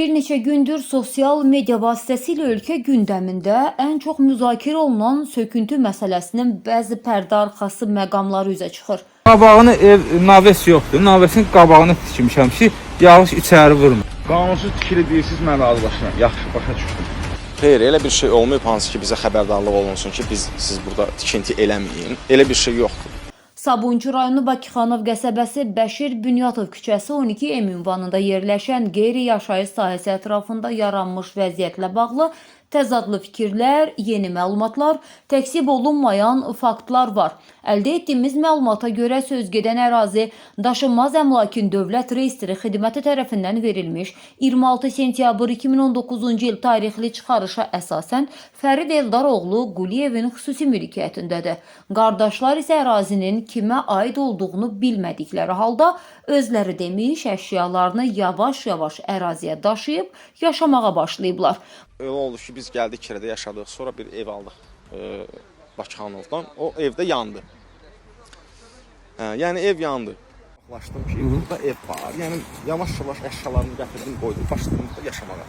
Bir neçə gündür sosial media vasitəsilə ölkə gündəmində ən çox müzakirə olunan söküntü məsələsinin bəzi pərdə arxası məqamları üzə çıxır. Qabağını naves yoxdur. Navesin qabağını tikmişəm ki, yağış içəri vurmur. Qanunsuz tikili deyirsiniz, mən razılaşıram. Yaxşı, başa düşdüm. Xeyr, elə bir şey olmayıb, hansı ki bizə xəbərdarlıq olunsun ki, siz burada tikinti eləməyin. Elə bir şey yoxdur. Sabunçu rayonu Bakıxanov qəsəbəsi Bəşir Bünyatov küçəsi 12M ünvanında yerləşən qeyri-yaşayış sahəsi ətrafında yaranmış vəziyyətlə bağlı təzadlı fikirlər, yeni məlumatlar, təksib olunmayan faktlar var. Əldə etdiyimiz məlumata görə sözgedən ərazi Daşınmaz Əmlakın Dövlət Reyestri Xidməti tərəfindən verilmiş 26 sentyabr 2019-cu il tarixli çıxarışa əsasən Fərid Eldaroğlu Quliyevin xüsusi mülkiyyətindədir. Qardaşlar isə ərazinin kimə aid olduğunu bilmədikləri halda özləri demiş əşyalarını yavaş-yavaş əraziyə daşıyıb yaşamağa başlayıblar. Elə oldu ki, biz gəldik kirədə yaşadıq, sonra bir ev aldıq Bakıxanovdan. O evdə yandı. Yəni ev yandı. Başladım ki, burada ev var. Yəni yavaş-yavaş əşyalarını gətirdim, qoydum, başladım da yaşamağa.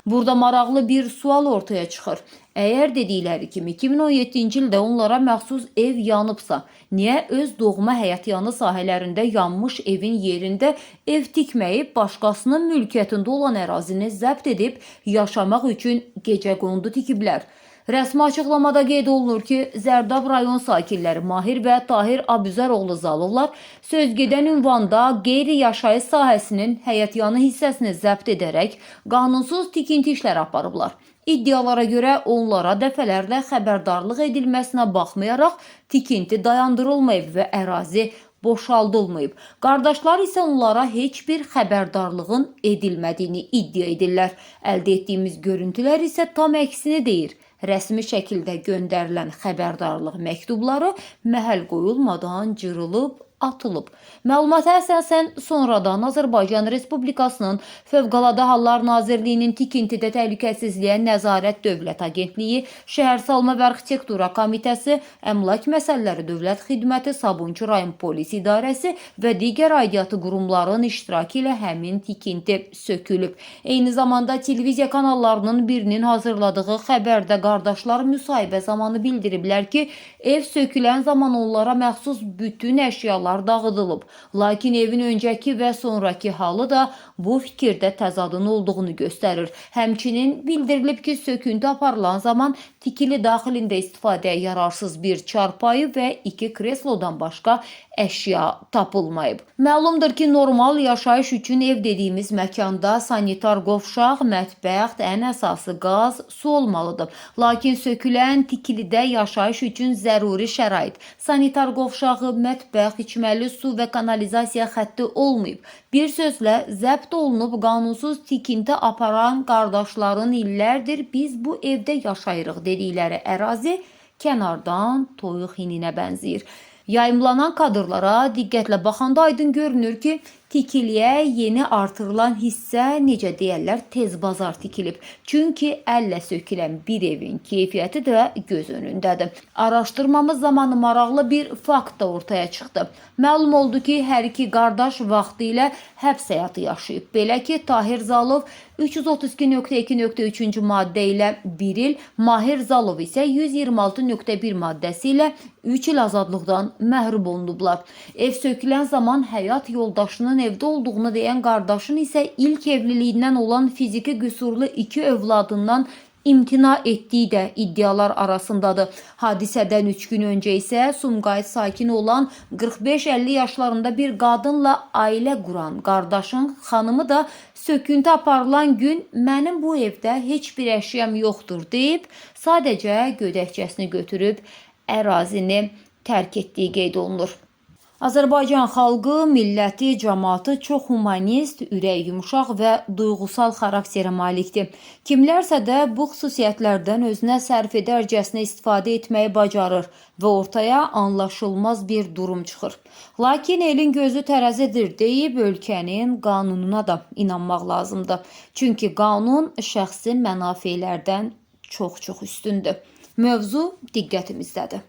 Burada maraqlı bir sual ortaya çıxır. Əgər dedikləri kimi 2017-ci ildə onlara məxsus ev yanıbsa, niyə öz doğma həyətyanı sahələrində yanmış evin yerində ev tikməyib başqasının mülkiyyətində olan ərazini zəbt edib yaşamaq üçün gecəqondu tikiblər? Rəsmi açıqlamada qeyd olunur ki, Zərdab rayon sakinləri Mahir və Tahir Abüzəroğlu Zalovlar sözgedən ünvanda qeyri-yaşayış sahəsinin həyətyanı hissəsini zəbt edərək qanunsuz tikinti işləri aparıblar. İddialara görə onlara dəfələrlə xəbərdarlıq edilməsinə baxmayaraq tikinti dayandırılmayıb və ərazi boşaldılmayıb. Qardaşlar isə onlara heç bir xəbərdarlığın edilmədiyini iddia edirlər. Əldə etdiyimiz görüntülər isə tam əksini deyir. Rəsmi şəkildə göndərilən xəbərdarlıq məktubları məhəl qoyulmadan cırılıb, atılıb. Məlumata əsasən sonradan Azərbaycan Respublikasının Fövqəladə Hallar Nazirliyinin Tikintidə Təhlükəsizliyə Nəzarət Dövlət Agentliyi, Şəhərsalma və Arxitektura Komitəsi, Əmlak Məsələləri Dövlət Xidməti, Sabunçu rayon Polis İdarəsi və digər aidiyyatı qurumların iştirakı ilə həmin tikinti sökülüb. Eyni zamanda televiziya kanallarının birinin hazırladığı xəbərdə qardaşlar müsahibə zamanı bildiriblər ki, ev sökülən zaman onlara məxsus bütün əşyalar dağıdılıb. Lakin evin öncəki və sonraki halı da bu fikirdə təzadın olduğunu göstərir. Həmçinin bildirilib ki, söküntü aparılan zaman tikili daxilində istifadəyə yararsız bir çarpayı və 2 kreslodan başqa əşya tapılmayıb. Məlumdur ki, normal yaşayış üçün ev dediyimiz məkanda sanitar qovşaq, mətbəx, ən əsası qaz, su olmalıdır. Lakin sökülən tikilidə yaşayış üçün zəruri şərait, sanitar qovşağı, mətbəx, içməli su və kanalizasiya xətti olmayıb. Bir sözlə, zəbt olunub qanunsuz tikinti aparan qardaşların illərdir biz bu evdə yaşayırıq dedikləri ərazi kənardan toyuq hininə bənzəyir. Yayımlanan kadrlara diqqətlə baxanda aydın görünür ki, tikiliyə yeni artırılan hissə necə deyərlər tez bazar tikilib. Çünki əllə sökülən bir evin keyfiyyəti də göz önündədir. Araşdırmamız zamanı maraqlı bir fakt da ortaya çıxdı. Məlum oldu ki, hər iki qardaş vaxtı ilə həbs həyatı yaşayıb. Belə ki, Tahir Zalov 332.2.3-cü maddə ilə 1 il, Mahir Zalov isə 126.1 maddəsi ilə 3 il azadlıqdan məhrum olunublar. Ev sökülən zaman həyat yoldaşının evdə olduğunu deyən qardaşın isə ilk evliliyindən olan fiziki qüsurlu 2 övladından imtina etdiyi də iddialar arasındadır. Hadisədən 3 gün öncə isə Sumqayıt sakini olan 45-50 yaşlarında bir qadınla ailə quran qardaşın xanımı da söküntü aparılan gün mənim bu evdə heç bir əşyam yoxdur deyib, sadəcə gödəkçəsini götürüb ərazini tərk etdiyi qeyd olunur. Azərbaycan xalqı, milləti, cəmaatı çox humanist, ürək yumuşaq və duyğusal xarakterə malikdir. Kimlərsə də bu xüsusiyyətlərdən özünə sərf edərcəsinə istifadə etməyi bacarır və ortaya anlaşılmaz bir durum çıxır. Lakin elin gözü tərəzidir deyib ölkənin qanununa da inanmaq lazımdır. Çünki qanun şəxsi mənafelərdən çox üstündür. Mövzu diqqətimizdədir.